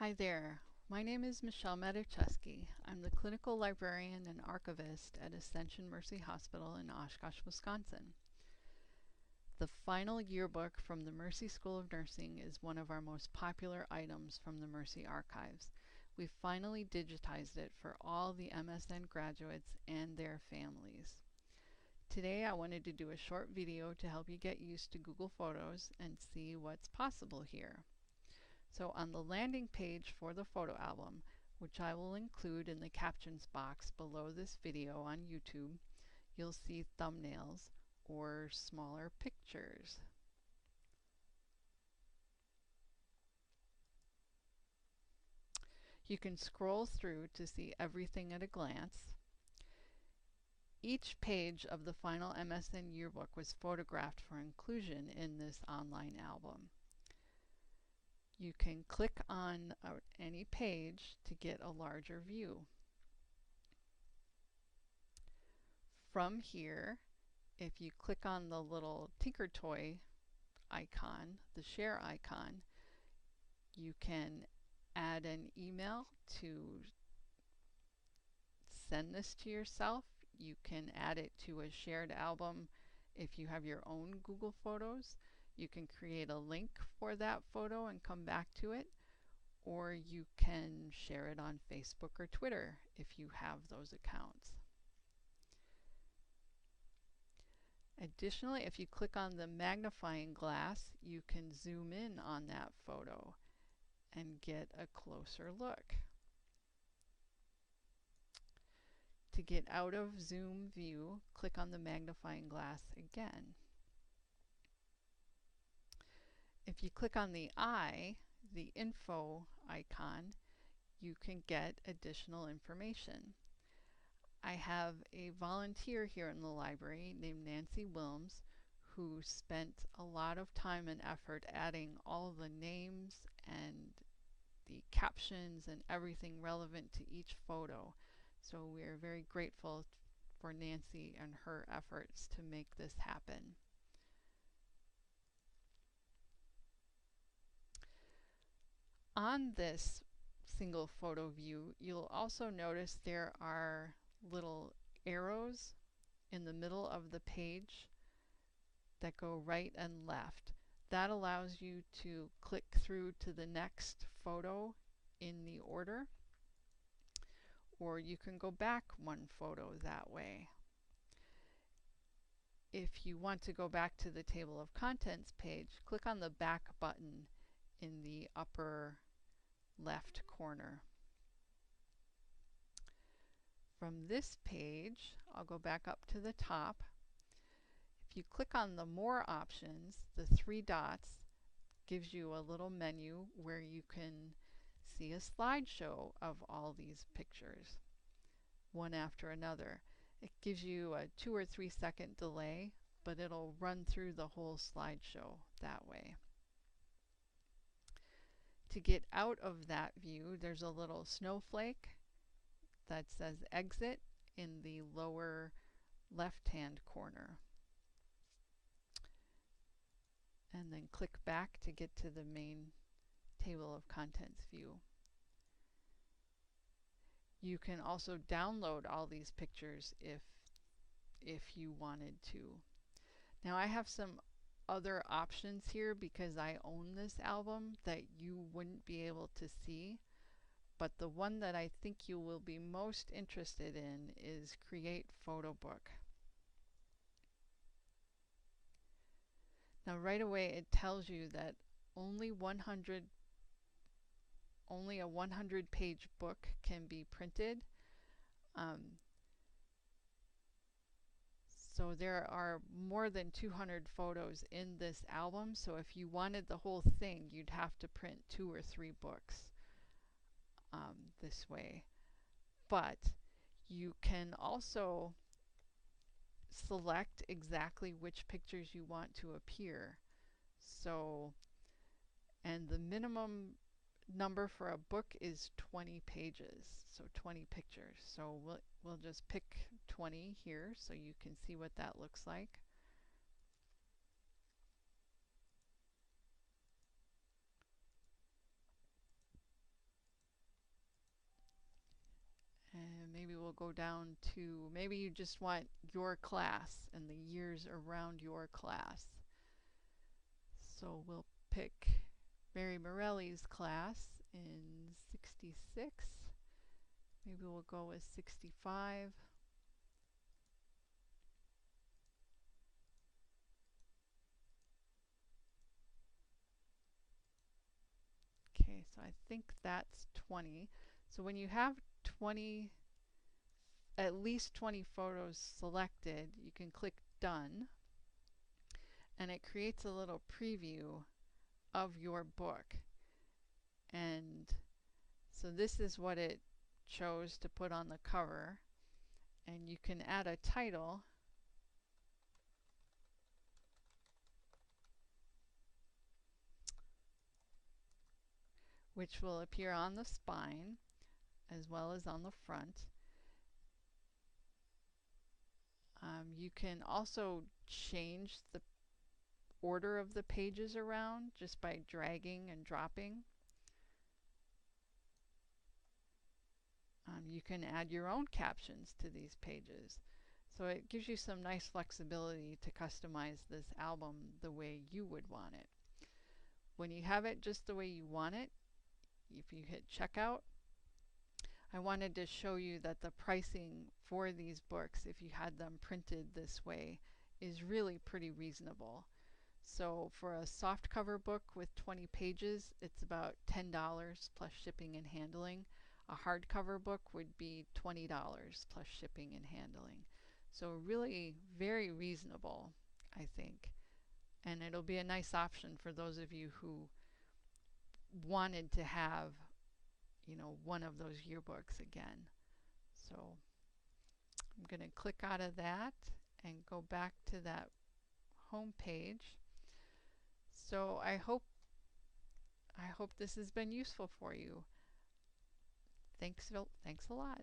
Hi there, my name is Michelle Matuszewski. I'm the clinical librarian and archivist at Ascension Mercy Hospital in Oshkosh, Wisconsin. The final yearbook from the Mercy School of Nursing is one of our most popular items from the Mercy archives. We finally digitized it for all the MSN graduates and their families. Today I wanted to do a short video to help you get used to Google Photos and see what's possible here. So on the landing page for the photo album, which I will include in the captions box below this video on YouTube, you'll see thumbnails or smaller pictures. You can scroll through to see everything at a glance. Each page of the final MSN yearbook was photographed for inclusion in this online album. You can click on any page to get a larger view. From here, if you click on the little Tinker Toy icon, the share icon, you can add an email to send this to yourself. You can add it to a shared album if you have your own Google Photos. You can create a link for that photo and come back to it, or you can share it on Facebook or Twitter if you have those accounts. Additionally, if you click on the magnifying glass, you can zoom in on that photo and get a closer look. To get out of zoom view, click on the magnifying glass again. If you click on the eye, the info icon, you can get additional information. I have a volunteer here in the library named Nancy Wilms who spent a lot of time and effort adding all the names and the captions and everything relevant to each photo. So we are very grateful for Nancy and her efforts to make this happen. On this single photo view, you'll also notice there are little arrows in the middle of the page that go right and left. That allows you to click through to the next photo in the order, or you can go back one photo that way. If you want to go back to the table of contents page, click on the back button in the upper left corner. From this page, I'll go back up to the top. If you click on the More options, the three dots gives you a little menu where you can see a slideshow of all these pictures, one after another. It gives you a 2 or 3 second delay, but it'll run through the whole slideshow that way. To get out of that view, there's a little snowflake that says Exit in the lower left-hand corner. And then click back to get to the main table of contents view. You can also download all these pictures if you wanted to. Now I have some other options here because I own this album that you wouldn't be able to see, but the one that I think you will be most interested in is Create Photo Book. Now right away it tells you that only a 100-page book can be printed. So there are more than 200 photos in this album, so if you wanted the whole thing, you'd have to print 2 or 3 books this way. But you can also select exactly which pictures you want to appear. So, and the minimum number for a book is 20 pages, so 20 pictures. So we'll just pick 20 here so you can see what that looks like. And maybe we'll go down to, maybe you just want your class and the years around your class. So we'll pick Mary Morelli's class in 66. Maybe we'll go with 65. Okay, so I think that's 20. So when you have 20, at least 20 photos selected, you can click Done, and it creates a little preview of your book. And so this is what it chose to put on the cover, and you can add a title. Which will appear on the spine as well as on the front. You can also change the order of the pages around just by dragging and dropping. You can add your own captions to these pages. So it gives you some nice flexibility to customize this album the way you would want it. When you have it just the way you want it, if you hit checkout, I wanted to show you that the pricing for these books, if you had them printed this way, is really pretty reasonable. So for a softcover book with 20 pages, it's about $10 plus shipping and handling. A hardcover book would be $20 plus shipping and handling. So really very reasonable, I think. And it'll be a nice option for those of you who wanted to have, you know, one of those yearbooks again. So I'm going to click out of that and go back to that home page. So I hope this has been useful for you. Thanks a lot.